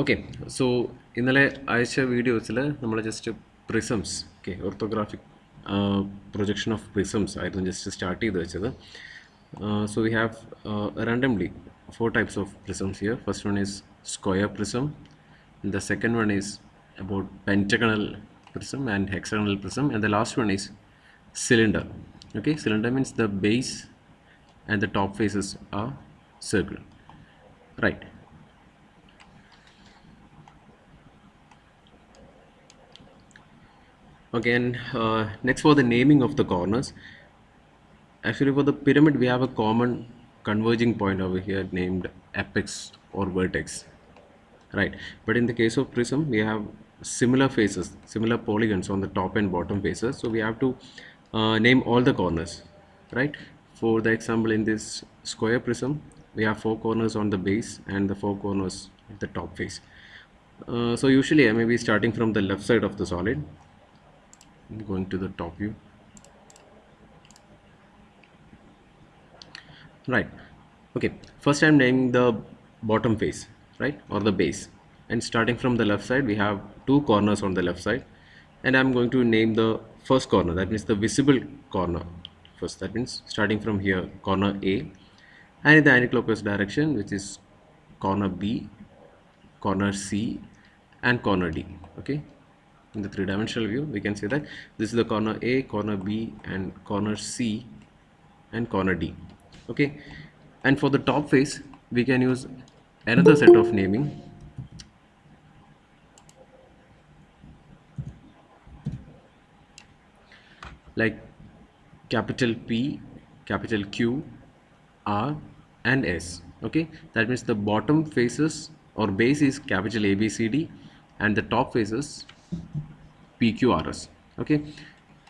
Okay, so ഇന്നലെ അയച്ച വീഡിയോസിൽ നമ്മൾ just prisms orthographic projection of prisms ആയിരുന്നു ജസ്റ്റ് സ്റ്റാർട്ട് ചെയ്ത് വെച്ചത്. So we have randomly 4 types of prisms here. First one is square prism, and the second one is about pentagonal prism and hexagonal prism, and the last one is cylinder. Okay, cylinder means the base and the top faces are circle, right? Again, next for the naming of the corners. Actually, for the pyramid, we have a common converging point over here named apex or vertex, right? But in the case of prism, we have similar faces, similar polygons on the top and bottom faces. So we have to name all the corners, right? For the example, in this square prism, we have 4 corners on the base and the 4 corners at the top face. So usually I may be starting from the left side of the solid, going to the top view, right? Okay, first I'm naming the bottom face, right, or the base, and starting from the left side we have 2 corners on the left side, and I'm going to name the first corner, that means the visible corner first. That means starting from here, corner A, and in the anti-clockwise direction, which is corner B, corner C, and corner D. Okay, in the 3-dimensional view we can say that this is the corner A, corner B, and corner C, and corner D. Okay, and for the top face we can use another set of naming, like capital P, capital Q, R, and S. Okay, that means the bottom faces or base is capital A, B, C, D, and the top faces P, Q, R, S. Okay,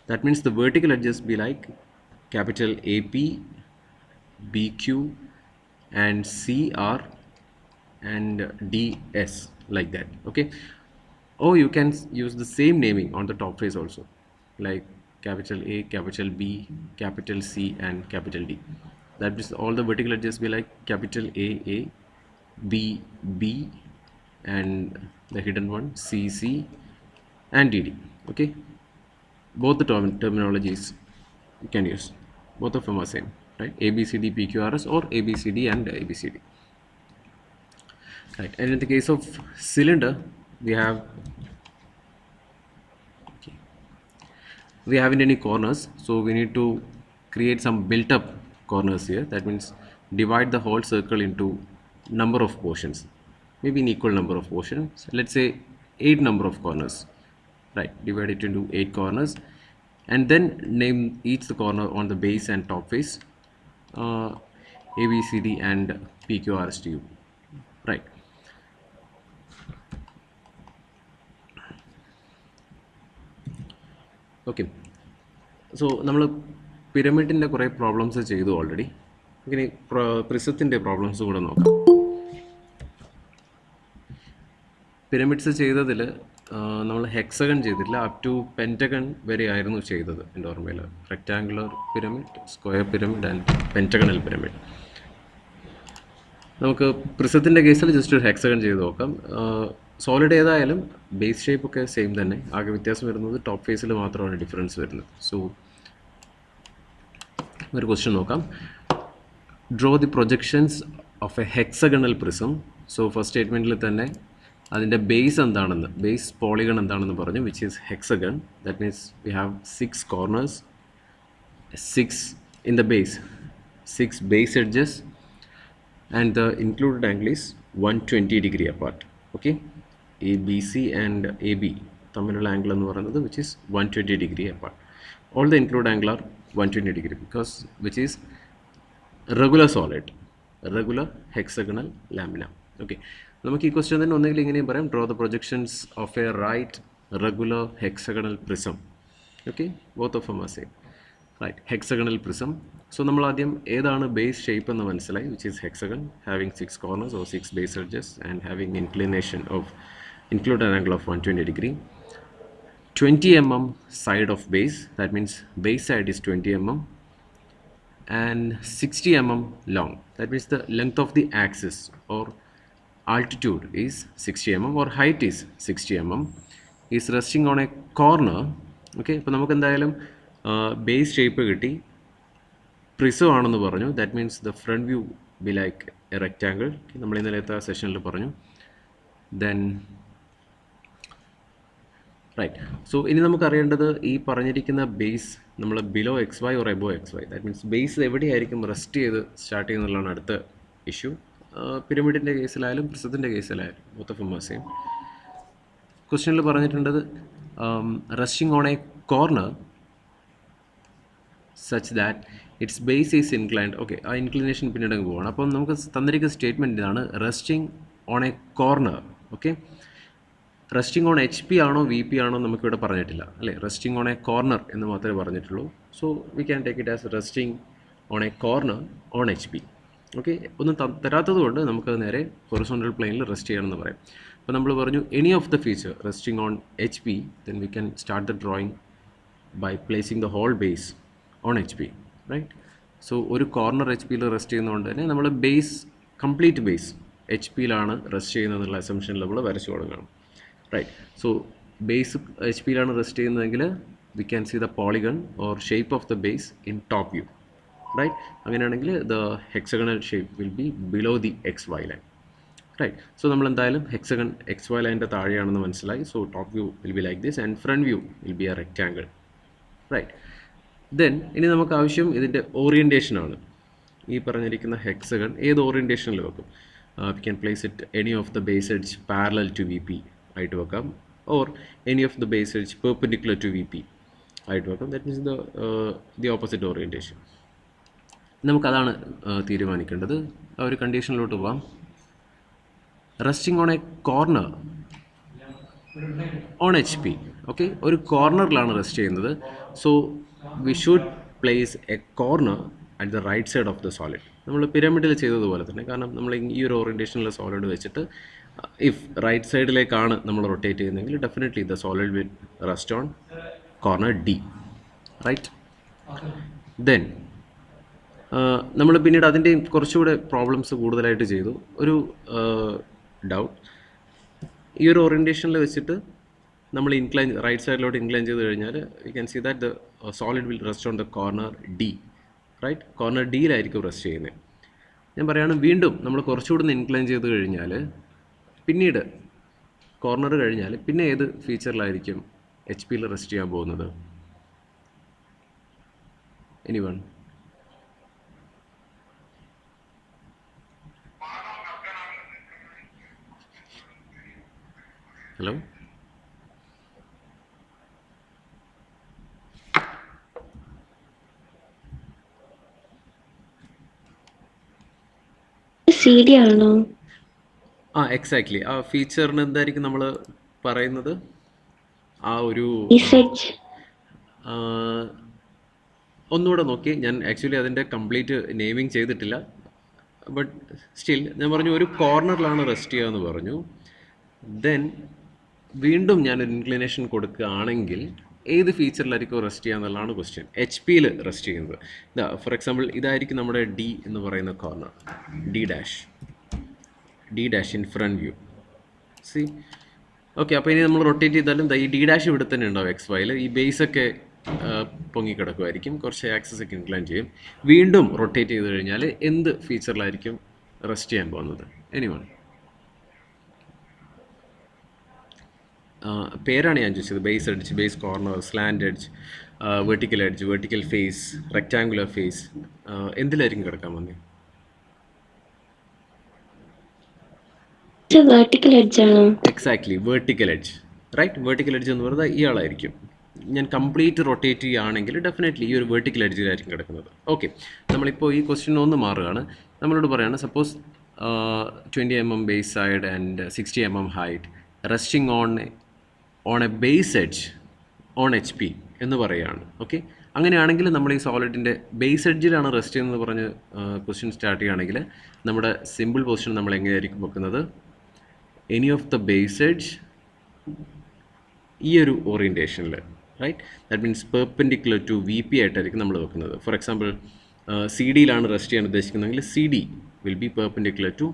that means the vertical edges be like capital AP, BQ, and CR, and DS, like that. Okay, or you can use the same naming on the top face also, like capital A, capital B, capital C, and capital D. That means all the vertical edges be like capital A, B, B, and the hidden one C, C, and DD. Okay, both the terminologies you can use, both of them are same, right? ABCD PQRS or ABCD and ABCD, right? And in the case of cylinder, we have we haven't any corners, so we need to create some built up corners here. That means divide the whole circle into number of portions, maybe an equal number of portions, let's say 8 number of corners, right? Divide it into 8 corners, and then name each the corner on the base and top face A, B, C, D, and P, Q, R, S, T, U, right? Okay, so നമ്മൾ പിരമിഡിൻ്റെ കുറേ problems ചെയ്തു already. ഇനി പ്രിസത്തിൻ്റെ problems കൂടെ നോക്കാം. Pyramids ചെയ്തതിൽ നമ്മൾ hexagon ചെയ്തിട്ടില്ല, up to pentagon വരെ ആയിരുന്നു ചെയ്തത് എൻ്റെ ഓർമ്മയിൽ. Rectangular pyramid, square pyramid, and pentagonal pyramid. നമുക്ക് പ്രിസത്തിൻ്റെ കേസിൽ ജസ്റ്റ് ഒരു ഹെക്സഗൺ ചെയ്ത് നോക്കാം. സോളിഡ് ഏതായാലും ബേസ് ഷേപ്പ് ഒക്കെ സെയിം തന്നെ, ആകെ വ്യത്യാസം വരുന്നത് ടോപ്പ് ഫേസിൽ മാത്രമാണ് ഡിഫറൻസ് വരുന്നത്. സോ ഒരു ക്വസ്റ്റ്യൻ നോക്കാം. Draw the projections of a hexagonal prism. So first സ്റ്റേറ്റ്മെൻറ്റിൽ തന്നെ അതിൻ്റെ ബേസ് എന്താണെന്ന്, ബേസ് പോളിഗൺ എന്താണെന്ന് പറഞ്ഞു, which is hexagon. That means we have 6 corners, 6 in the base, 6 base edges, and the included angle is 120 degree apart. Okay, ABC and AB തമ്മിലുള്ള angle എന്ന് പറയുന്നത് which is 120 degree apart. All the included angle are 120 degree because which is regular solid, regular hexagonal lamina. Okay, നമുക്ക് ഈ question തന്നെ ഒന്നെങ്കിൽ ഇങ്ങനെയും പറയാം, draw the projections of a right regular hexagonal prism. Okay, both of them are same, right? Hexagonal prism. So നമ്മൾ ആദ്യം ഏതാണ് base shape എന്ന് മനസ്സിലായി, which is hexagon, having 6 corners or 6 base edges and having inclination of included angle of 120 degree. 20 mm side of base, that means base side is 20 mm, and 60 mm long, that means the length of the axis or altitude is 60 mm or height is 60 mm, is resting on a corner. Okay, ഇപ്പോൾ നമുക്ക് എന്തായാലും base shape കിട്ടി, prism ആണെന്ന് പറഞ്ഞു. That means the front view be like a rectangle. നമ്മൾ ഇന്നലത്തെ സെഷനിൽ പറഞ്ഞു. ദെൻ റൈറ്റ്, സോ ഇനി നമുക്കറിയേണ്ടത് ഈ പറഞ്ഞിരിക്കുന്ന ബേസ് നമ്മൾ below X Y or above X Y, that means base എവിടെയായിരിക്കും റെസ്റ്റ് ചെയ്ത് സ്റ്റാർട്ട് ചെയ്യുന്നുള്ളതാണ് അടുത്ത ഇഷ്യൂ. പിരമിഡിൻ്റെ കേസിലായാലും പ്രിസത്തിൻ്റെ കേസിലായാലും both of them are same. ക്വസ്റ്റ്യനിൽ പറഞ്ഞിട്ടുണ്ടത് resting on a corner such that its base is inclined. Okay, ആ ഇൻക്ലിനേഷൻ പിന്നീട് അങ്ങ് പോവാണ്. അപ്പം നമുക്ക് തന്നിരിക്കുന്ന സ്റ്റേറ്റ്മെൻറ്റ് ഇതാണ്, resting on a corner. Okay, resting on H P ആണോ വി പി ആണോ നമുക്കിവിടെ പറഞ്ഞിട്ടില്ല അല്ലേ, റെസ്റ്റിംഗ് ഓൺ എ കോർണർ എന്ന് മാത്രമേ പറഞ്ഞിട്ടുള്ളൂ. So we can take it as resting on a corner on H P. Okay, ഒന്നും തരാത്തത് കൊണ്ട് നമുക്കത് നേരെ ഹൊറിസോണ്ടൽ പ്ലെയിനിൽ റെസ്റ്റ് ചെയ്യണമെന്ന് പറയാം. അപ്പോൾ നമ്മൾ പറഞ്ഞു any of the feature resting on H P, then we can start the drawing by placing the whole base on H P, right. So ഒരു കോർണർ എച്ച് പിയിൽ റെസ്റ്റ് ചെയ്യുന്നതുകൊണ്ട് തന്നെ നമ്മൾ ബേസ്, കംപ്ലീറ്റ് ബേസ് എച്ച് പിയിലാണ് rest ചെയ്യുന്നതെന്നുള്ള അസംഷനിൽ നമ്മൾ വരച്ചു കൊടുക്കണം, റൈറ്റ്. സോ ബേസ് എച്ച് പിയിലാണ് റെസ്റ്റ് ചെയ്യുന്നതെങ്കിൽ we can see the polygon or shape of the base in top view, right. അങ്ങനെയാണെങ്കിൽ the hexagonal shape will be below the x y line, right. So നമ്മൾ എന്തായാലും hexagon x y ലൈൻ്റെ താഴെയാണെന്ന് മനസ്സിലായി. So top view will be like this and front view will be a rectangle, right. Then ഇനി നമുക്ക് ആവശ്യം ഇതിൻ്റെ ഓറിയൻറ്റേഷനാണ്. ഈ പറഞ്ഞിരിക്കുന്ന ഹെക്സഗൺ ഏത് ഓറിയൻറ്റേഷനിൽ വെക്കും? We can place it any of the base edge parallel to V P ആയിട്ട് വെക്കാം, or any of the base edge perpendicular to V P ആയിട്ട് വെക്കാം. That means the opposite orientation. നമുക്കതാണ് തീരുമാനിക്കേണ്ടത്. ആ ഒരു കണ്ടീഷനിലോട്ട് പോവാം. Resting on a corner on H P. Okay, ഒരു കോർണറിലാണ് റെസ്റ്റ് ചെയ്യുന്നത്. So we should place a corner at the right side of the solid. നമ്മൾ പിരമിഡിൽ ചെയ്തതുപോലെ തന്നെ, കാരണം നമ്മൾ ഈ ഒരു ഓറിയൻറ്റേഷനിലെ സോളിഡ് വെച്ചിട്ട് ഇഫ് റൈറ്റ് സൈഡിലേക്കാണ് നമ്മൾ റൊട്ടേറ്റ് ചെയ്യുന്നതെങ്കിൽ definitely the solid will rest on corner D, right. Then നമ്മൾ പിന്നീട് അതിൻ്റെ കുറച്ചുകൂടെ പ്രോബ്ലംസ് കൂടുതലായിട്ട് ചെയ്തു. ഒരു ഡൗട്ട്, ഈ ഒരു ഓറിയൻറ്റേഷനിൽ വെച്ചിട്ട് നമ്മൾ ഇൻക്ലൈൻ റൈറ്റ് സൈഡിലോട്ട് ഇൻക്ലൈൻ ചെയ്ത് കഴിഞ്ഞാൽ you can see that the solid will rest on the corner D, right. Corner ഡിയിലായിരിക്കും റെസ്റ്റ് ചെയ്യുന്നത്. ഞാൻ പറയുകയാണ്, വീണ്ടും നമ്മൾ കുറച്ചുകൂടി ഒന്ന് ഇൻക്ലൈൻ ചെയ്ത് കഴിഞ്ഞാൽ പിന്നീട് കോർണർ കഴിഞ്ഞാൽ പിന്നെ ഏത് ഫീച്ചറിലായിരിക്കും എച്ച് പിയിൽ റെസ്റ്റ് ചെയ്യാൻ പോകുന്നത്? എനിവൺ? ഹലോ, CD ആണോ? എക്സാക്ട്ലി. ആ ഫീച്ചറിന് എന്തായിരിക്കും നമ്മൾ പറയുന്നത്? ആ ഒരു ഒന്നുകൂടെ നോക്കി, ഞാൻ ആക്ച്വലി അതിൻ്റെ കംപ്ലീറ്റ് നെയിമിങ് ചെയ്തിട്ടില്ല. ബട്ട് സ്റ്റിൽ ഞാൻ പറഞ്ഞു ഒരു കോർണറിലാണ് റെസ്റ്റ് ചെയ്യുക എന്ന് പറഞ്ഞു. ദെൻ വീണ്ടും ഞാനൊരു ഇൻക്ലിനേഷൻ കൊടുക്കുകയാണെങ്കിൽ ഏത് ഫീച്ചറിലായിരിക്കും റെസ്റ്റ് ചെയ്യുക എന്നുള്ളതാണ് ക്വസ്റ്റ്യൻ. എച്ച് പിയിൽ റെസ്റ്റ് ചെയ്യുന്നത് ഇതാ, ഫോർ എക്സാമ്പിൾ ഇതായിരിക്കും നമ്മുടെ ഡി എന്ന് പറയുന്ന corner, D dash in front view. C okay, അപ്പോൾ ഇനി നമ്മൾ റൊട്ടേറ്റ് ചെയ്താലും ഈ ഡി ഡാഷ് ഇവിടെ തന്നെ ഉണ്ടാവും എക്സ് വൈയിൽ. ഈ ബേസൊക്കെ പൊങ്ങിക്കിടക്കുമായിരിക്കും, കുറച്ച് ആക്സസ് ഒക്കെ ഇൻക്ലൈൻ ചെയ്യും. വീണ്ടും റൊട്ടേറ്റ് ചെയ്ത് കഴിഞ്ഞാൽ എന്ത് ഫീച്ചറിലായിരിക്കും റെസ്റ്റ് ചെയ്യാൻ പോകുന്നത്? എനിവൺ? പേരാണ് ഞാൻ ചോദിച്ചത്. Base edge, base corner, slant edge, vertical edge, vertical face, rectangular face, എന്തിലായിരിക്കും കിടക്കാൻ വന്നത്? Exactly, vertical edge, right. Vertical edge എന്ന് പറയുന്നത് ഇയാളായിരിക്കും. ഞാൻ കംപ്ലീറ്റ് റൊട്ടേറ്റ് ചെയ്യുകയാണെങ്കിൽ ഡെഫിനറ്റ്ലി ഈ ഒരു വെർട്ടിക്കൽ എഡ്ജിലായിരിക്കും കിടക്കുന്നത്. ഓക്കെ, നമ്മളിപ്പോൾ ഈ ക്വസ്റ്റ്യൻ ഒന്ന് മാറുകയാണ്. നമ്മളോട് പറയുകയാണ്, suppose 20 mm base side and 60 mm height resting on A base edge on H P എന്ന് പറയുകയാണ്. ഓക്കെ, അങ്ങനെയാണെങ്കിൽ നമ്മൾ ഈ സോളിഡിൻ്റെ ബേസ് എഡ്ജിലാണ് റെസ്റ്റ് ചെയ്യുന്നത് പറഞ്ഞ് ക്വസ്റ്റ്യൻ സ്റ്റാർട്ട് ചെയ്യുകയാണെങ്കിൽ നമ്മുടെ സിമ്പിൾ പൊസിഷൻ നമ്മൾ എങ്ങനെയായിരിക്കും വെക്കുന്നത്? Any of the base edge ഈ ഒരു ഓറിയൻറ്റേഷനിൽ, right. That means perpendicular to V P ആയിട്ടായിരിക്കും നമ്മൾ വെക്കുന്നത്. ഫോർ എക്സാമ്പിൾ സി ഡിയിലാണ് റെസ്റ്റ് ചെയ്യാൻ ഉദ്ദേശിക്കുന്നതെങ്കിൽ C D will be perpendicular to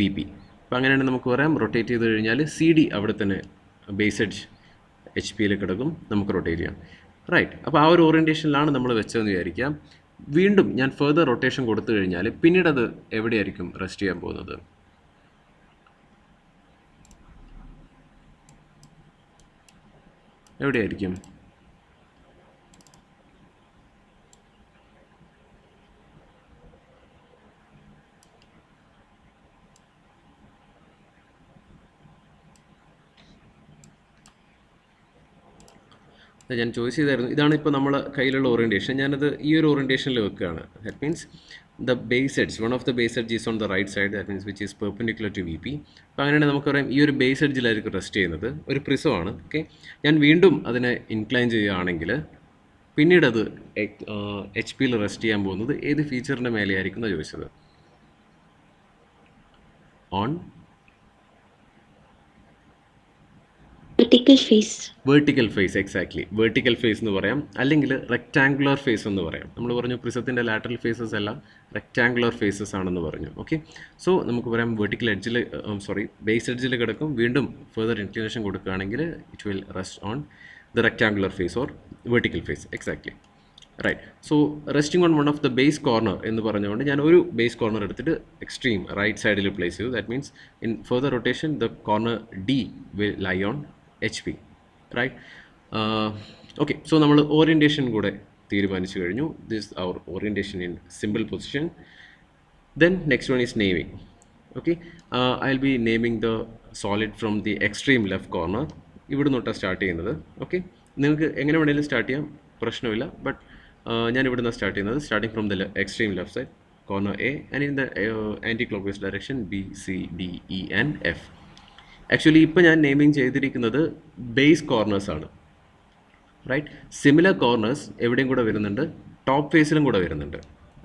V P, അപ്പോൾ അങ്ങനെയാണെങ്കിൽ നമുക്ക് പറയാം റൊട്ടേറ്റ് ചെയ്ത് കഴിഞ്ഞാൽ സി ഡി അവിടെ തന്നെ ബേസ് എഡ്ജ് എച്ച് പിയിൽ കിടക്കും, നമുക്ക് റൊട്ടേറ്റ് ചെയ്യാം. റൈറ്റ്, അപ്പോൾ ആ ഒരു ഓറിയൻറ്റേഷനിലാണ് നമ്മൾ വെച്ചതെന്ന് വിചാരിക്കാം. വീണ്ടും ഞാൻ ഫെർദർ റൊട്ടേഷൻ കൊടുത്തു കഴിഞ്ഞാൽ പിന്നീട് അത് എവിടെയായിരിക്കും റെസ്റ്റ് ചെയ്യാൻ പോകുന്നത്? എവിടെയായിരിക്കും? ഞാൻ ചോയ്സ് ചെയ്തായിരുന്നു. ഇതാണ് ഇപ്പോൾ നമ്മൾ കയ്യിലുള്ള ഓറിയൻറ്റേഷൻ. ഞാനത് ഈ ഒരു ഓറിയൻറ്റേഷനിൽ വെക്കുകയാണ്. That means the base edge, one of the base edge is on the right side, that means which is perpendicular to V P. അപ്പോൾ അങ്ങനെയാണെങ്കിൽ നമുക്ക് പറയാം ഈ ഒരു ബേസ് എഡ്ജിലായിരിക്കും റെസ്റ്റ് ചെയ്യുന്നത്. ഒരു പ്രിസമാണ്. ഓക്കെ, ഞാൻ വീണ്ടും അതിനെ ഇൻക്ലൈൻ ചെയ്യുകയാണെങ്കിൽ പിന്നീട് അത് എച്ച് പിയിൽ റെസ്റ്റ് ചെയ്യാൻ പോകുന്നത് ഏത് ഫീച്ചറിൻ്റെ മേലെയായിരിക്കും എന്ന് ചോദിച്ചത്. On vertical face. Exactly, vertical face എന്ന് പറയാം, അല്ലെങ്കിൽ റെക്റ്റാങ്കുലർ ഫേസ് എന്ന് പറയാം. നമ്മൾ പറഞ്ഞു പ്രിസത്തിൻ്റെ ലാറ്ററൽ ഫേസസ് എല്ലാം റെക്റ്റാങ്കുലർ ഫേസസ് ആണെന്ന് പറഞ്ഞു. ഓക്കെ, സോ നമുക്ക് പറയാം വെർട്ടിക്കൽ എഡ്ജിൽ, ബേസ് എഡ്ജിൽ കിടക്കും. വീണ്ടും ഫെർദർ ഇൻക്ലിനേഷൻ കൊടുക്കുകയാണെങ്കിൽ it will rest on the rectangular face or vertical face. Exactly right. So resting on one of the base corner എന്ന് പറഞ്ഞുകൊണ്ട് ഞാൻ ഒരു ബേസ് കോർണർ എടുത്തിട്ട് എക്സ്ട്രീം റൈറ്റ് സൈഡിൽ പ്ലേസ് ചെയ്തു. That means in further rotation the corner D will lie on H P. Right. Okay, so നമ്മൾ orientation കൂടെ തീരുമാനിച്ചു കഴിഞ്ഞു. This our orientation in simple position. Then next one is naming. Okay, I will be naming the solid from the extreme left corner. ഇവിടെ തൊട്ടാണ് start ചെയ്യുന്നത്. Okay, നിങ്ങൾക്ക് എങ്ങനെ വേണമെങ്കിലും സ്റ്റാർട്ട് ചെയ്യാം, പ്രശ്നമില്ല. ബട്ട് ഞാൻ ഇവിടെ നിന്നാണ് സ്റ്റാർട്ട് ചെയ്യുന്നത്. Starting from the extreme left side corner A and in the anticlockwise direction B, C, D, E and F. Actually ഇപ്പോൾ ഞാൻ നെയിമിങ് ചെയ്തിരിക്കുന്നത് ബേസ് കോർണേഴ്സ് ആണ്. റൈറ്റ്. സിമിലർ കോർണേഴ്സ് എവിടെയും കൂടെ വരുന്നുണ്ട്, ടോപ്പ് ഫേസിലും കൂടെ വരുന്നുണ്ട്.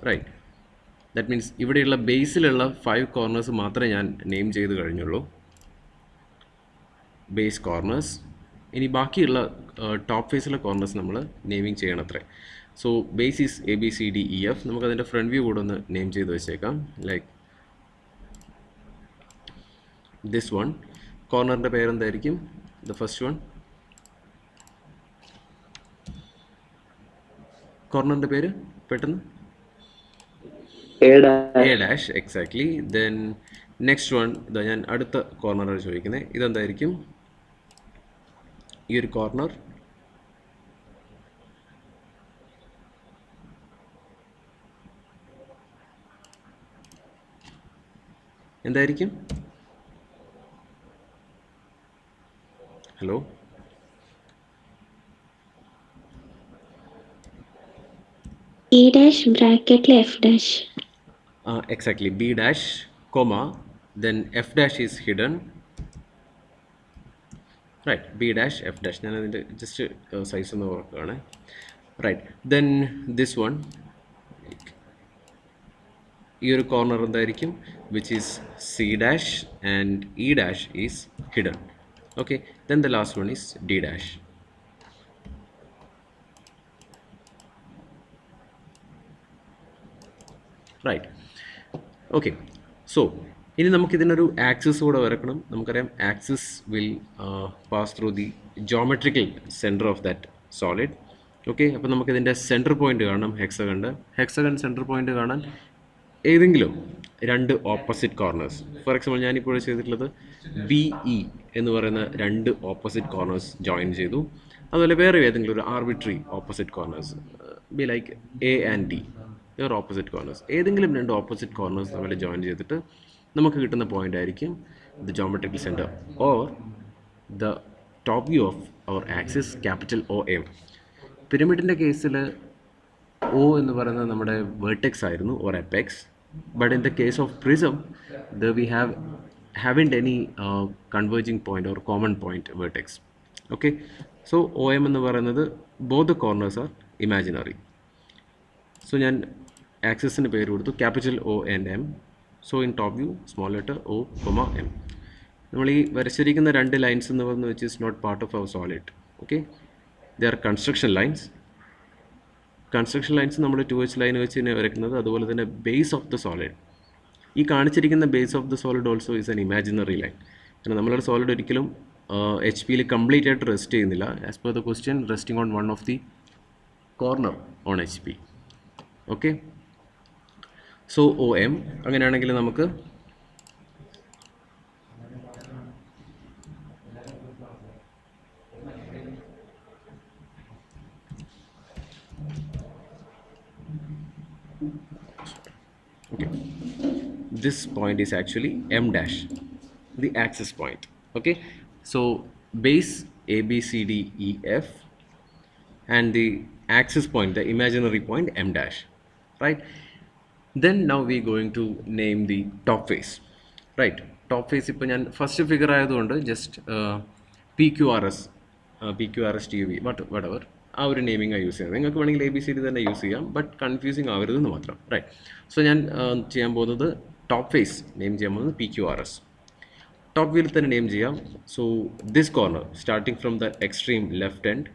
റൈറ്റ്. ദാറ്റ് മീൻസ് ഇവിടെയുള്ള ബേസിലുള്ള 5 കോർണേഴ്സ് മാത്രമേ ഞാൻ നെയിം ചെയ്ത് കഴിഞ്ഞുള്ളൂ, ബേസ് കോർണേഴ്സ്. ഇനി ബാക്കിയുള്ള ടോപ്പ് ഫേസിലെ കോർണേഴ്സ് നമ്മൾ നെയിമിങ് ചെയ്യണത്രേ. So base is A B C D E F. നമുക്കതിൻ്റെ ഫ്രണ്ട് വ്യൂ കൂടെ ഒന്ന് നെയിം ചെയ്ത് വെച്ചേക്കാം. Like this one. കോർണറിൻ്റെ പേരെന്തായിരിക്കും? ദ ഫസ്റ്റ് വൺ, കോർണറിൻ്റെ പേര് പെട്ടെന്ന് A dash. Exactly. Then next one, ഇതാ ഞാൻ അടുത്ത കോർണറാണ് ചോദിക്കുന്നത്. ഇതെന്തായിരിക്കും? ഈ ഒരു കോർണർ എന്തായിരിക്കും? Hello, E dash bracket F dash. Exactly, B dash comma then F dash is hidden. Right, B dash F dash. ഞാൻ അതിൻ്റെ ജസ്റ്റ് സൈസ് ഒന്ന് ഓർക്കുകയാണ്. റൈറ്റ്. ദെൻ ദിസ് വൺ, ഈ ഒരു കോർണർ എന്തായിരിക്കും? Which is C dash and E dash is hidden. Okay, then the last one is D dash. Right. Okay, so ഇനി നമുക്കിതിനൊരു axis കൂടെ വരക്കണം. നമുക്കറിയാം axis will pass through the geometrical centre of that solid. Okay, അപ്പോൾ നമുക്കിതിൻ്റെ centre point കാണണം. Hexagon centre point കാണാൻ ഏതെങ്കിലും 2 ഓപ്പോസിറ്റ് കോർണേഴ്സ്, ഫോർ എക്സാമ്പിൾ ഞാനിപ്പോൾ ചെയ്തിട്ടുള്ളത് ബി ഇ എന്ന് പറയുന്ന 2 ഓപ്പോസിറ്റ് കോർണേഴ്സ് ജോയിൻ ചെയ്തു. അതുപോലെ വേറെ ഏതെങ്കിലും ഒരു arbitrary opposite corners, B like A and D, opposite corners. ഏതെങ്കിലും 2 ഓപ്പോസിറ്റ് കോർണേഴ്സ് തമ്മിൽ ജോയിൻ ചെയ്തിട്ട് നമുക്ക് കിട്ടുന്ന പോയിൻ്റ് ആയിരിക്കും the geometrical centre or the top view of our axis capital O M. പിരമിഡിൻ്റെ കേസിൽ ഒ എന്ന് പറയുന്നത് നമ്മുടെ വേർട്ടെക്സ് ആയിരുന്നു or apex. But in the case of prism we haven't any converging point or common point vertex. Okay, so OM എന്ന് പറയുന്നത് both the corners are imaginary. So ഞാൻ ആക്സിസിന് പേര് കൊടുത്തു capital O and M. So in top view small letter O, M. നമ്മൾ ഈ വരച്ചിരിക്കുന്ന 2 lines എന്ന് പറയുന്നത് which is not part of our solid. Okay, they are construction lines. Construction lines നമ്മൾ 2H ലൈൻ വെച്ച് തന്നെ വരയ്ക്കുന്നത്. അതുപോലെ തന്നെ ബേസ് ഓഫ് ദ സോളിഡ് ഈ കാണിച്ചിരിക്കുന്ന base of the solid also is N imaginary line. കാരണം നമ്മളുടെ സോളിഡ് ഒരിക്കലും എച്ച് പിയിൽ കംപ്ലീറ്റ് ആയിട്ട് റെസ്റ്റ് ചെയ്യുന്നില്ല. As per the question resting on one of the corner on H P. Okay, so O M അങ്ങനെയാണെങ്കിൽ നമുക്ക് okay, this point is actually m dash, the axis point. Okay, so base a b c d e f and the axis point, the imaginary point m dash, right? Then now we going to name the top face, right? Top face ഇപ്പോൾ ഞാൻ first figure ആയതുകൊണ്ട് just P Q R S T U V വട്ടവർ ആ ഒരു naming use ചെയ്യുന്നത്. നിങ്ങൾക്ക് വേണമെങ്കിൽ A B C D തന്നെ യൂസ് ചെയ്യാം, ബട്ട് കൺഫ്യൂസിങ് ആവരുതെന്ന് മാത്രം, റൈറ്റ്? സോ ഞാൻ ചെയ്യാൻ പോകുന്നത് ടോപ്പ് ഫേസ് നെയിം ചെയ്യാൻ പോകുന്നത് P Q R S. Top വ്യൂവിൽ തന്നെ നെയിം ചെയ്യാം. So this corner starting from the extreme left end,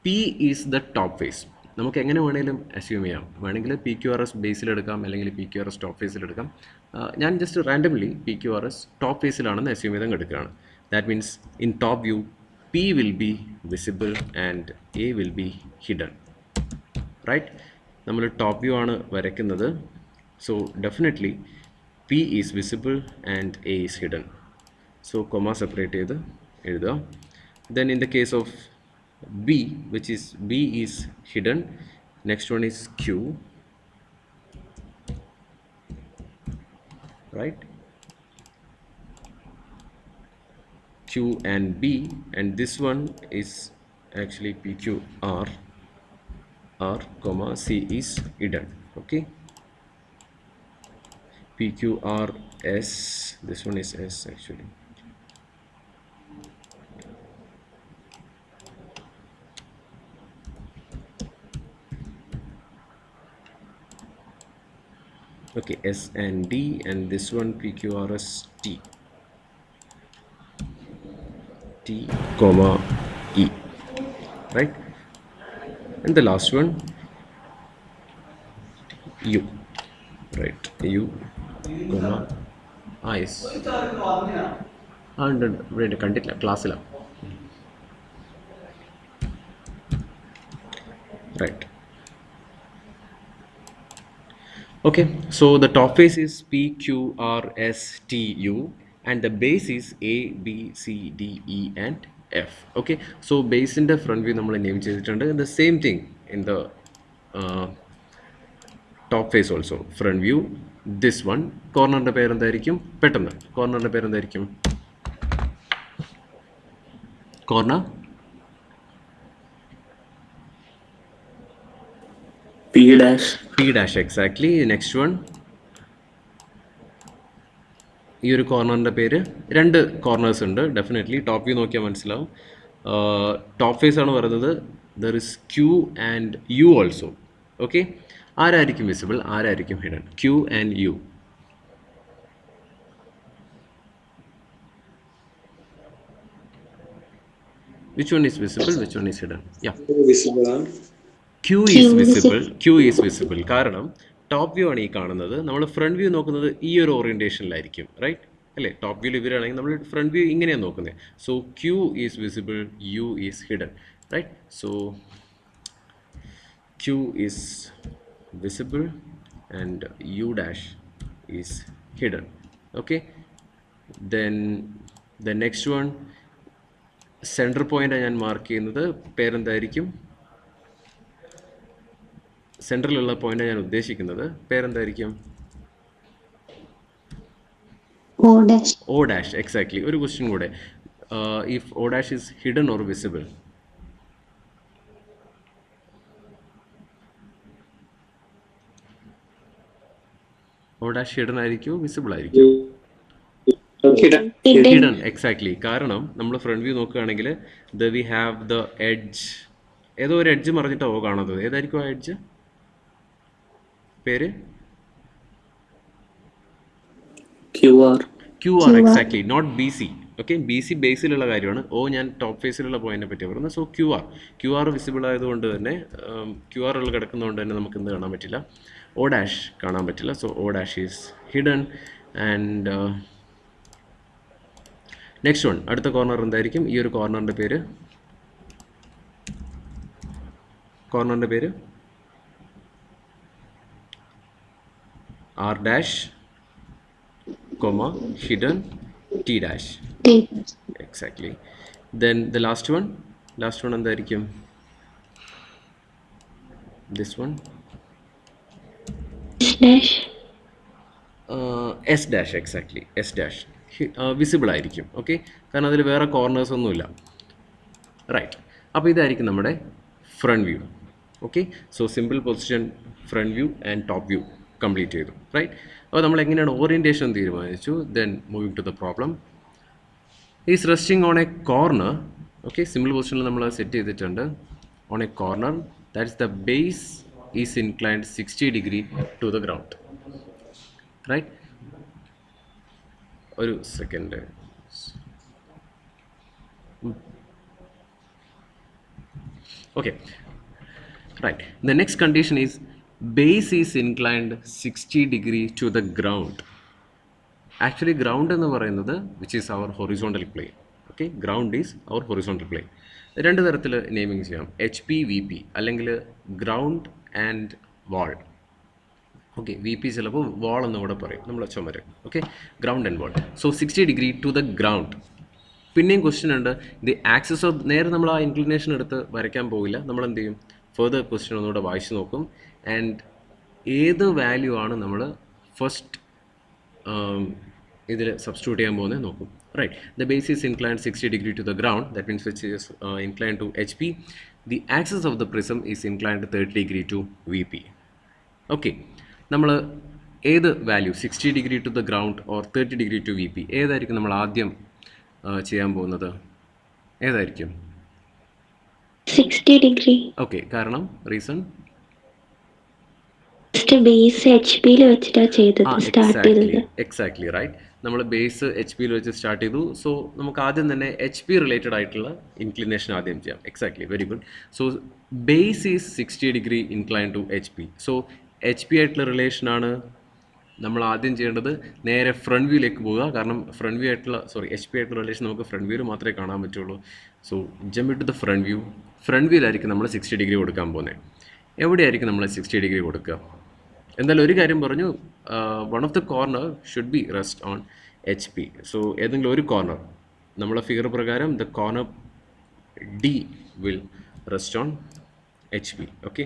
P is the top face. നമുക്ക് എങ്ങനെ വേണമെങ്കിലും അസ്യൂം ചെയ്യാം. വേണമെങ്കിൽ പി ക്യു ആർ എസ് ബേസിലെടുക്കാം, അല്ലെങ്കിൽ P Q R S top ഫേസിലെടുക്കാം. ഞാൻ just randomly P Q R S top ഫേസിലാണെന്ന് അസ്യൂം ചെയ്ത് എടുക്കുകയാണ്. That means in top view P will be visible and A will be hidden, right? നമ്മൾ top view ആണ് വരയ്ക്കുന്നത്. So definitely P is visible and A is hidden. So comma separate ചെയ്ത് എഴുതുക. Then in the case of B, which is B is hidden, next one is Q, right? Q and B, and this one is actually PQR, R comma C is hidden. Okay, PQR S, this one is S actually. Okay, S and D, and this one PQRS T, T comma E, right? And the last one U, right? U comma is ഉണ്ട് കണ്ടിട്ടില്ല ക്ലാസ്സിലാണ്, right? Okay, so the top face is P Q R S T U and the base is A B C D E and F. Okay, so base in the front view നമ്മൾ name ചെയ്തിട്ടുണ്ട്. The same thing in the top face also. Front view, this one, കോർണറിൻ്റെ പേരെന്തായിരിക്കും? പെട്ടെന്ന് കോർണറിൻ്റെ പേരെന്തായിരിക്കും? Corner P dash. P dash, exactly. Next one, ഈ ഒരു കോർണറിൻ്റെ പേര്, രണ്ട് കോർണേഴ്സ് ഉണ്ട് ഡെഫിനറ്റ്ലി. ടോപ്പ് വ്യൂ നോക്കിയാൽ മനസ്സിലാവും. ടോപ്പ് ഫേസ് ആണ് പറയുന്നത്. There is Q and U also. Okay, ആരായിരിക്കും വിസിബിൾ, ആരായിരിക്കും hidden? Q and U. Which one is visible, which one is hidden? Ya, Q is visible. കാരണം ടോപ്പ് വ്യൂ ആണ് ഈ കാണുന്നത്. നമ്മൾ ഫ്രണ്ട് വ്യൂ നോക്കുന്നത് ഈ ഒരു ഓറിയൻറ്റേഷനിലായിരിക്കും, റൈറ്റ് അല്ലേ? ടോപ്പ് വ്യൂവിൽ ഇവരാണെങ്കിൽ നമ്മൾ ഫ്രണ്ട് വ്യൂ ഇങ്ങനെയാണ് നോക്കുന്നത്. So Q is visible, U is hidden, right? So Q is visible and U dash is hidden. Okay, then the next one, centre പോയിൻ്റാണ് ഞാൻ മാർക്ക് ചെയ്യുന്നത്. പേരെന്തായിരിക്കും? സെൻട്രലുള്ള പോയിൻ്റാണ് ഞാൻ ഉദ്ദേശിക്കുന്നത്. പേരെന്തായിരിക്കും? O dash, exactly. ഒരു ക്വസ്റ്റ്യൻ കൂടെ, if O dash is hidden or visible? O dash hidden ആയിരിക്കുമോ വിസിബിൾ ആയിരിക്കും? Hidden, exactly. കാരണം നമ്മൾ ഫ്രണ്ട് വ്യൂ നോക്കുകയാണെങ്കിൽ വി ഹാവ് ദ എഡ്ജ്, ഏതോ ഒരു എഡ്ജ് മറിഞ്ഞിട്ടാവോ കാണുന്നത്. ഏതായിരിക്കും ആ എഡ്ജ്? പേര് QR, exactly, not B C. Okay, B C ബേസിലുള്ള കാര്യമാണ്. ഓ, ഞാൻ ടോപ്പ് ഫേസിലുള്ള പോയിന്റിനെ പറ്റി പറയുന്നത്. സോ ക്യു ആർ വിസിബിൾ ആയതുകൊണ്ട് തന്നെ, ക്യു ആർ കിടക്കുന്നതുകൊണ്ട് തന്നെ നമുക്ക് എന്ത് കാണാൻ പറ്റില്ല? ഒ ഡാഷ് കാണാൻ പറ്റില്ല. So O dash is hidden. And next one, അടുത്ത കോർണർ എന്തായിരിക്കും? ഈ ഒരു കോർണറിൻ്റെ പേര് R dash comma hidden t dash. Exactly. Then the last one എന്തായിരിക്കും? This one dash. S dash. Exactly, S dash visible ആയിരിക്കും. ഓക്കെ, കാരണം അതിൽ വേറെ കോർണേഴ്സ് ഒന്നുമില്ല. റൈറ്റ്. അപ്പോൾ ഇതായിരിക്കും നമ്മുടെ front view. Okay, so simple position, front view and top view complete ചെയ്തു. റൈറ്റ്. അപ്പോൾ നമ്മൾ എങ്ങനെയാണ് ഓറിയൻറ്റേഷൻ തീരുമാനിച്ചു. Then moving to the problem. Is resting on a corner. Okay, simple പൊസിഷനിൽ നമ്മൾ സെറ്റ് ചെയ്തിട്ടുണ്ട്. On a corner that is the base is inclined 60 degree to the ground. Right. ഒരു second. Okay, right. The next condition is base is inclined 60 degree to the ground. Actually ground എന്ന് പറയുന്നത് which is our horizontal plane. Okay, ground is our horizontal plane. രണ്ട് തരത്തിൽ naming ചെയ്യാം, HP VP അല്ലെങ്കിൽ ground and wall. Okay, VP ചിലപ്പോൾ wall എന്ന് കൂടെ പറയും, നമ്മൾ ചുമര്. Okay, ground and wall. So 60 degree to the ground. പിന്നെയും ക്വസ്റ്റ്യൻ ഉണ്ട്, ദി ആക്സിസ് ഓഫ്, നേരെ നമ്മൾ ആ ഇൻക്ലിനേഷൻ എടുത്ത് വരയ്ക്കാൻ പോകില്ല, നമ്മൾ എന്ത് ചെയ്യും, ഫെർദർ ക്വസ്റ്റ്യൻ ഒന്നുകൂടെ വായിച്ച് നോക്കും. ആൻഡ് ഏത് വാല്യൂ ആണ് നമ്മൾ ഫസ്റ്റ് ഇതിൽ സബ്സ്റ്റിറ്റ്യൂട്ട് ചെയ്യാൻ പോകുന്നത് നോക്കും. Right. The base is inclined 60 degree to the ground, that means which is inclined to HP. The axis of the prism is inclined 30 degree to VP. Okay, നമ്മൾ ഏത് value 60 degree to the ground or 30 degree to VP ഏതായിരിക്കും നമ്മൾ ആദ്യം ചെയ്യാൻ പോകുന്നത്? ഏതായിരിക്കും? 60 degree. Okay, കാരണം reason base HP യിൽ വെച്ചിട്ടാണ് ചെയ്തത്, സ്റ്റാർട്ട് ചെയ്തത്. Exactly right. നമ്മൾ ബേസ് HP യിൽ വെച്ച് സ്റ്റാർട്ട് ചെയ്തു. സോ നമുക്ക് ആദ്യം തന്നെ HP റിലേറ്റഡ് ആയിട്ടുള്ള ഇൻക്ലിനേഷൻ ആദ്യം ചെയ്യാം. Exactly, very good. So base is 60 degree incline to HP. So HP ആയിട്ടുള്ള റിലേഷനാണ് നമ്മൾ ആദ്യം ചെയ്യേണ്ടത്. നേരെ ഫ്രണ്ട് വ്യൂയിലേക്ക് പോവുക, കാരണം ഫ്രണ്ട് വ്യൂ ആയിട്ടുള്ള HP ആയിട്ടുള്ള റിലേഷൻ നമുക്ക് ഫ്രണ്ട് വ്യൂവിൽ മാത്രമേ കാണാൻ പറ്റുള്ളൂ. So jump to the front view. Front വ്യൂയിലായിരിക്കും നമ്മൾ 60 ഡിഗ്രി കൊടുക്കാൻ പോകുന്നത്. എവിടെയായിരിക്കും നമ്മൾ 60 ഡിഗ്രി കൊടുക്കുക? എന്തായാലും ഒരു കാര്യം പറഞ്ഞു, one of the corner should be rest on HP. So ഏതെങ്കിലും ഒരു കോർണർ, നമ്മളെ ഫിഗർ പ്രകാരം the corner D will rest on HP. Okay,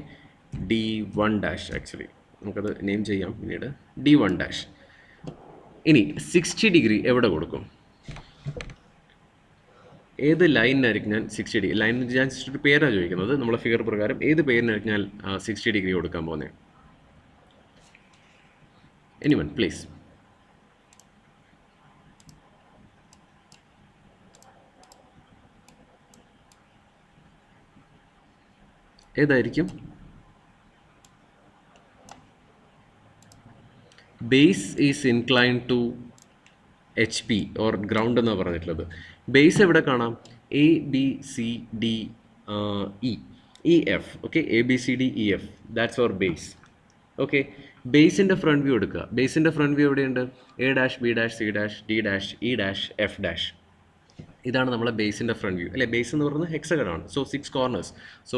D1 dash. Actually നമുക്കത് നെയിം ചെയ്യാം പിന്നീട്, D1 ഡാഷ്. ഇനി 60 ഡിഗ്രി എവിടെ കൊടുക്കും? ഏത് ലൈനിനായിരിക്കും ഞാൻ 60 ഡിഗ്രി, ലൈൻ ഞാൻ ഒരു പേരാണ് ചോദിക്കുന്നത്, നമ്മളെ ഫിഗർ പ്രകാരം ഏത് പേരിനായിരിക്കും ഞാൻ 60 ഡിഗ്രി കൊടുക്കാൻ പോകുന്നത്? Anyone please. ഏതായിരിക്കും? Base is inclined to HP or ground എന്നാണ് പറഞ്ഞിട്ടുള്ളത്. ബേസ് എവിടെ കാണാം? ABCDEF. Okay, ABCDEF, that's our base. Okay, ബേസിൻ്റെ ഫ്രണ്ട് വ്യൂ എടുക്കുക. ബേസിൻ്റെ ഫ്രണ്ട് വ്യൂ എവിടെയുണ്ട്? A dash, B dash, C dash, D dash, E dash, F dash. ഇതാണ് നമ്മളെ ബേസിൻ്റെ ഫ്രണ്ട് വ്യൂ അല്ലേ? ബേസ് എന്ന് പറയുന്നത് ഹെക്സഗൺ ആണ്. So 6 corners. So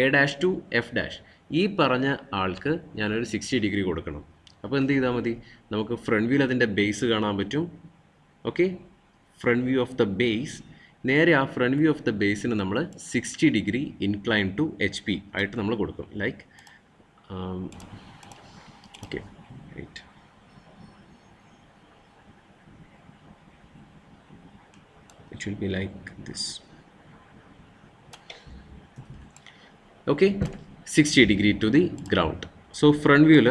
A dash to F dash. ഈ പറഞ്ഞ ആൾക്ക് ഞാനൊരു 60 ഡിഗ്രി കൊടുക്കണം. അപ്പോൾ എന്ത് ചെയ്താൽ മതി? നമുക്ക് ഫ്രണ്ട് വ്യൂവിൽ അതിൻ്റെ ബേസ് കാണാൻ പറ്റും. Okay, front view of the base. നേരെ ആ ഫ്രണ്ട് വ്യൂ ഓഫ് ദ ബേസിന് നമ്മൾ 60 ഡിഗ്രി ഇൻക്ലൈൻ ടു HP ആയിട്ട് നമ്മൾ കൊടുക്കും. Like okay, right. It will be like this. Okay, 60 degree to the ground. So front view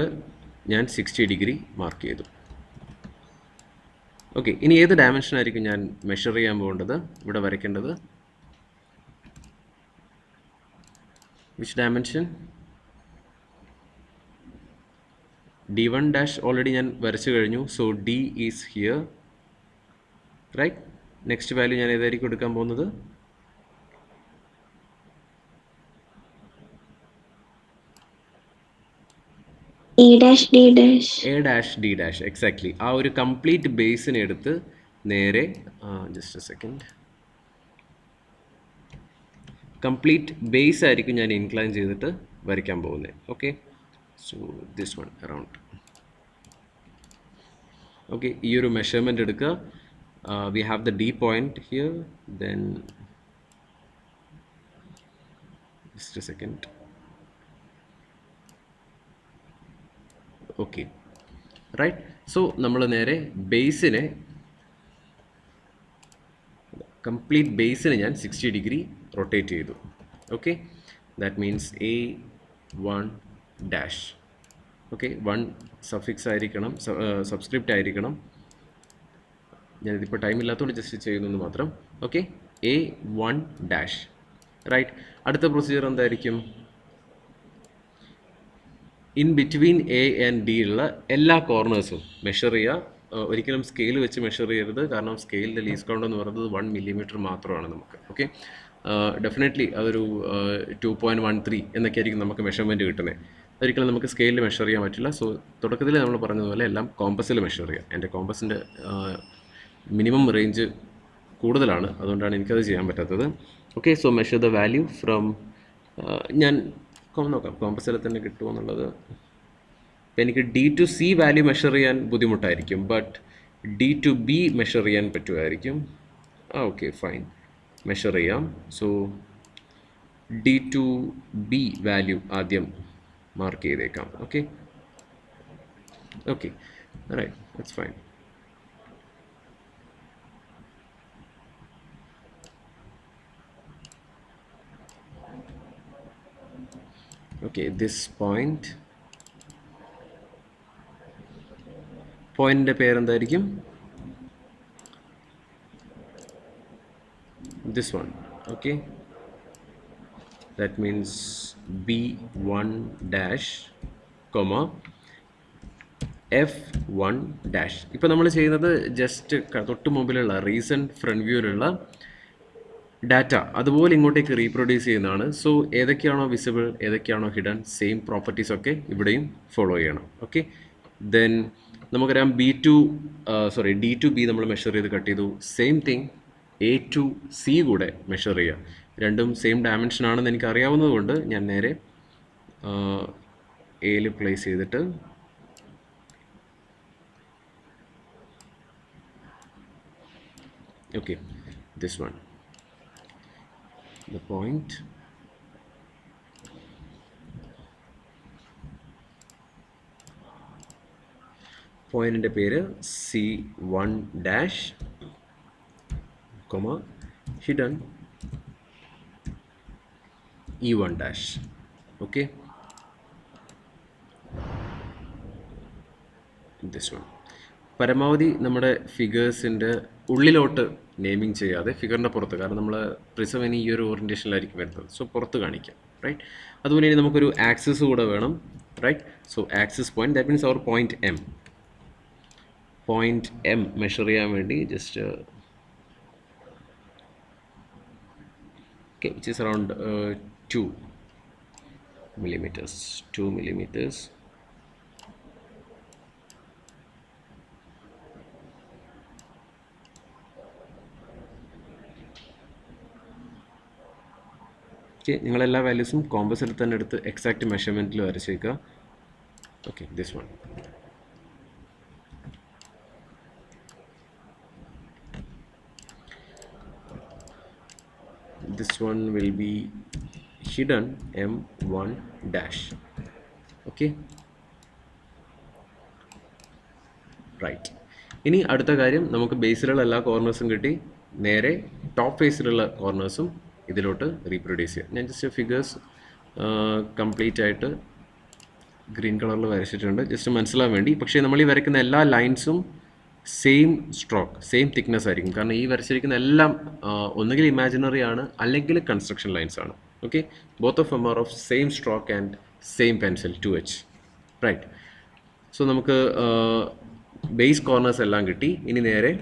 ഞാൻ 60 ഡിഗ്രി മാർക്ക് ചെയ്തു. Okay, ഇനി ഏത് ഡയമെൻഷൻ ആയിരിക്കും ഞാൻ മെഷർ ചെയ്യാൻ പോകേണ്ടത്? ഇവിടെ വരയ്ക്കേണ്ടത് which dimension? D1 dash already ഞാൻ വരച്ചു കഴിഞ്ഞു. So D is here. Right. Next value ഞാൻ ഏതായിരിക്കും എടുക്കാൻ പോകുന്നത്? E dash D dash. A dash D dash exactly. ആ ഒരു കംപ്ലീറ്റ് ബേസിനെ എടുത്ത് നേരെ just a second, complete base ആയിരിക്കും ഞാൻ ഇൻക്ലൈൻ ചെയ്തിട്ട് വരയ്ക്കാൻ പോകുന്നത്. Okay, so this one around. Okay, ഈ ഒരു മെഷർമെൻ്റ് എടുക്കുക. We have the D point here, then just a second. Okay, right. So നമ്മൾ നേരെ ബേസിനെ, കംപ്ലീറ്റ് ബേസിനെ ഞാൻ 60 ഡിഗ്രി റൊട്ടേറ്റ് ചെയ്തു. Okay, that means A1 dash. Okay, 1 suffix ആയിരിക്കണം, സബ്സ്ക്രിപ്റ്റ് ആയിരിക്കണം. ഞാനിതിപ്പോൾ ടൈം ഇല്ലാത്തതുകൊണ്ട് ജസ്റ്റ് ചെയ്യുന്നു മാത്രം. Okay, A1 dash. റൈറ്റ്. അടുത്ത പ്രൊസീജിയർ എന്തായിരിക്കും? In between A and D ഉള്ള എല്ലാ കോർണേഴ്സും മെഷർ ചെയ്യുക. ഒരിക്കലും സ്കെയിൽ വെച്ച് മെഷർ ചെയ്യരുത്, കാരണം സ്കെയിലിൻ്റെ ലീസ്റ്റ് കൗണ്ട് എന്ന് പറയുന്നത് 1 മില്ലിമീറ്റർ മാത്രമാണ് നമുക്ക്. ഓക്കെ, ഡെഫിനറ്റ്ലി അതൊരു 2.13 എന്നൊക്കെ ആയിരിക്കും നമുക്ക് മെഷർമെൻറ്റ് കിട്ടുന്നത്. ഒരിക്കലും നമുക്ക് സ്കെയിലിൽ മെഷർ ചെയ്യാൻ പറ്റില്ല. സോ തുടക്കത്തിൽ നമ്മൾ പറഞ്ഞതുപോലെ എല്ലാം കോമ്പസിൽ മെഷർ ചെയ്യാം. എൻ്റെ കോമ്പസിൻ്റെ മിനിമം റേഞ്ച് കൂടുതലാണ്, അതുകൊണ്ടാണ് എനിക്കത് ചെയ്യാൻ പറ്റാത്തത്. Okay, so measure the value from, ഞാൻ നോക്കാം കോമ്പസിൽ തന്നെ കിട്ടുമോ എന്നുള്ളത്. ഇപ്പം എനിക്ക് D to C value measure ചെയ്യാൻ ബുദ്ധിമുട്ടായിരിക്കും, but D to B measure ചെയ്യാൻ പറ്റുമായിരിക്കും. ഓക്കെ, ഫൈൻ, മെഷർ ചെയ്യാം. So D to B value ആദ്യം മാർക്ക് ചെയ്തേക്കാം. Okay, okay, right, that's fine. Okay, this point, പോയിന്റിൻ്റെ പേരെന്തായിരിക്കും? This one. Okay, that means B1 dash comma F1 dash. ഇപ്പോൾ നമ്മൾ ചെയ്യുന്നത് ജസ്റ്റ് തൊട്ട് മുമ്പിലുള്ള റീസെൻറ്റ് ഫ്രണ്ട് വ്യൂവിലുള്ള ഡാറ്റ അതുപോലെ ഇങ്ങോട്ടേക്ക് റീപ്രൊഡ്യൂസ് ചെയ്യുന്നതാണ്. സോ ഏതൊക്കെയാണോ വിസിബിൾ, ഏതൊക്കെയാണോ ഹിഡൻ, സെയിം പ്രോപ്പർട്ടീസ് ഒക്കെ ഇവിടെയും ഫോളോ ചെയ്യണം. ഓക്കെ, ദെൻ നമുക്കറിയാം ഡി ടു ബി നമ്മൾ മെഷർ ചെയ്ത് കട്ട് ചെയ്തു. Same thing A to C കൂടെ മെഷർ ചെയ്യുക. രണ്ടും സെയിം ഡയമെൻഷൻ ആണെന്ന് എനിക്ക് അറിയാവുന്നത് കൊണ്ട് ഞാൻ നേരെ എയിൽ പ്ലേസ് ചെയ്തിട്ട് okay, this one the point, പോയിന്റിൻ്റെ പേര് C1 dash comma hidden E1 dash. Okay, this one. പരമാവധി നമ്മുടെ ഫിഗേഴ്സിൻ്റെ ഉള്ളിലോട്ട് നെയിമിങ് ചെയ്യാതെ ഫിഗറിൻ്റെ പുറത്ത്, കാരണം നമ്മൾ പ്രിസം ഇനി ഈ ഒരു ഓറിയൻറ്റേഷനിലായിരിക്കും വരുന്നത്, സോ പുറത്ത് കാണിക്കാം. റൈറ്റ്. അതുപോലെ ഇനി നമുക്കൊരു ആക്സിസ് കൂടെ വേണം. Right. So axis point, that means our point M measure ചെയ്യാൻ വേണ്ടി just which is around 2 millimeters. Okay, നിങ്ങളെല്ലാ വാല്യൂസും കോമ്പസിൽ തന്നെ എടുത്ത് എക്സാക്റ്റ് മെഷർമെൻറ്റിൽ വരച്ചേക്കുക. Okay, this one. This one will be hidden M1 dash. Okay, right. ഇനി അടുത്ത കാര്യം, നമുക്ക് ബേസിലുള്ള എല്ലാ കോർണേഴ്സും കിട്ടി. നേരെ ടോപ്പ് ഫേസിലുള്ള കോർണേഴ്സും ഇതിലോട്ട് റീപ്രൊഡ്യൂസ് ചെയ്യാം. ഞാൻ ജസ്റ്റ് ഫിഗേഴ്സ് കംപ്ലീറ്റ് ആയിട്ട് ഗ്രീൻ കളറിൽ വരച്ചിട്ടുണ്ട്, ജസ്റ്റ് മനസ്സിലാൻ വേണ്ടി. പക്ഷേ നമ്മൾ ഈ വരയ്ക്കുന്ന എല്ലാ ലൈൻസും സെയിം സ്ട്രോക്ക്, സെയിം തിക്നെസ് ആയിരിക്കും. കാരണം ഈ വരച്ചിരിക്കുന്ന എല്ലാം ഒന്നുകിൽ ഇമാജിനറി ആണ്, അല്ലെങ്കിൽ കൺസ്ട്രക്ഷൻ ലൈൻസ് ആണ്. Okay, both of them are of same stroke and same pencil 2H. Right. So നമുക്ക് ബേസ് കോർണേഴ്സ് എല്ലാം കിട്ടി. ഇനി നേരെ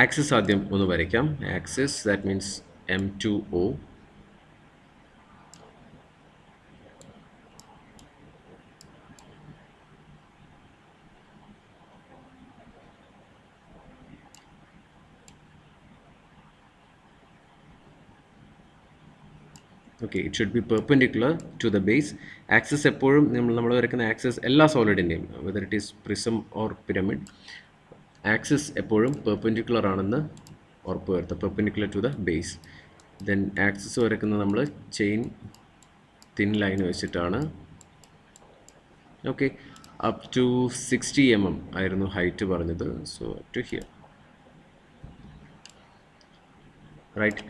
ആക്സിസ് ആദ്യം ഒന്ന് വരയ്ക്കാം. Axis, that means M2O. Okay, it should be perpendicular to the base. Axis എപ്പോഴും നമ്മൾ വരയ്ക്കുന്ന ആക്സിസ് എല്ലാ സോളിഡിൻ്റെയും, whether it is prism or pyramid, axis എപ്പോഴും പെർപെൻഡിക്കുലർ ആണെന്ന് ഉറപ്പ് വരുത്തുക, perpendicular to the base. Then axis വരയ്ക്കുന്നത് നമ്മൾ ചെയിൻ തിൻ ലൈൻ വെച്ചിട്ടാണ്. ഓക്കെ, അപ് ടു 60 mm ആയിരുന്നു ഹൈറ്റ് പറഞ്ഞത്. So up to here, right.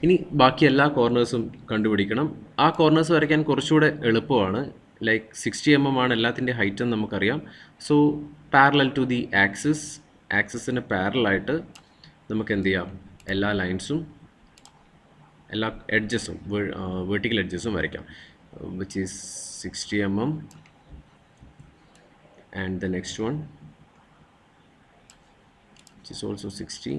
ഇനി ബാക്കി എല്ലാ കോർണേഴ്സും കണ്ടുപിടിക്കണം. ആ കോർണേഴ്സ് വരയ്ക്കാൻ കുറച്ചുകൂടെ എളുപ്പമാണ്. ലൈക്ക് 60 mm ആണ് എല്ലാത്തിൻ്റെ ഹൈറ്റ് എന്ന് നമുക്കറിയാം. So parallel to the axis, ആക്സിസിന് പാരലായിട്ട് നമുക്ക് എന്ത് ചെയ്യാം, എല്ലാ ലൈൻസും എല്ലാ എഡ്ജസും വെർട്ടിക്കൽ എഡ്ജസും വരയ്ക്കാം, which is 60 mm. And the next one, which is also 60.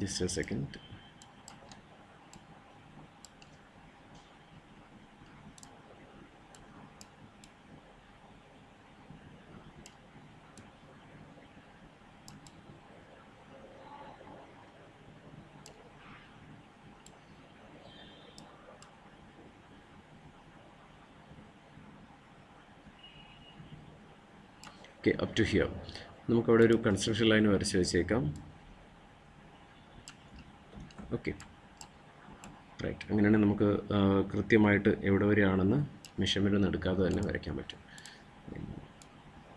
Just a second. Okay, up to here നമുക്കവിടെ ഒരു കൺസ്ട്രക്ഷൻ ലൈൻ വരച്ച് വെച്ചേക്കാം. Okay, right. അങ്ങനെയാണെങ്കിൽ നമുക്ക് കൃത്യമായിട്ട് എവിടെ വരെയാണെന്ന് മെഷർമെൻ്റ് ഒന്നും എടുക്കാതെ തന്നെ വരയ്ക്കാൻ പറ്റും.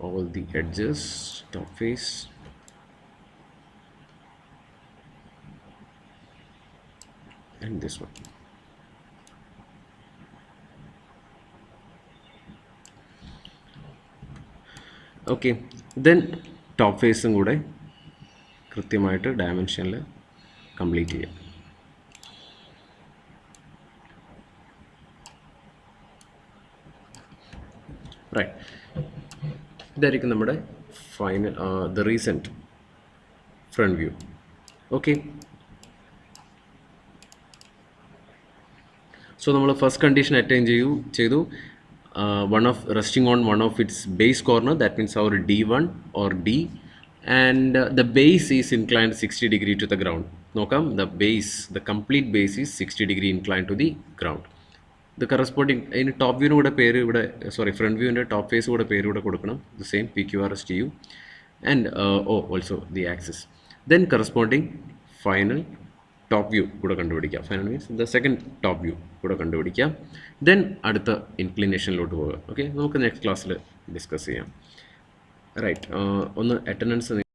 All the edges, top face, and this one. Okay, then top ഫേസും കൂടെ കൃത്യമായിട്ട് ഡയമെൻഷനിൽ കംപ്ലീറ്റ് ചെയ്യാം. റൈറ്റ്, ഇതായിരിക്കും നമ്മുടെ final the recent front view. Okay, so നമ്മൾ ഫസ്റ്റ് കണ്ടീഷൻ അറ്റൈൻ ചെയ്തു. One of resting on one of its base corner, that means our D1 or D, and the base is inclined 60 degree to the ground. Nokam, the complete base is 60 degree inclined to the ground. The corresponding in top view kuda peru ivide, sorry, front view inde top face kuda peru kuda kodukanam, the same PQRSTU, and also the axis. Then corresponding final top view കൂടെ കണ്ടുപിടിക്കാം. Final means the second top view കൂടെ കണ്ടുപിടിക്കാം. Then അടുത്ത ഇൻക്ലിനേഷനിലോട്ട് പോവുക. Okay, നമുക്ക് next ക്ലാസ്സിൽ discuss ചെയ്യാം. Right, ഒന്ന് അറ്റൻഡൻസ്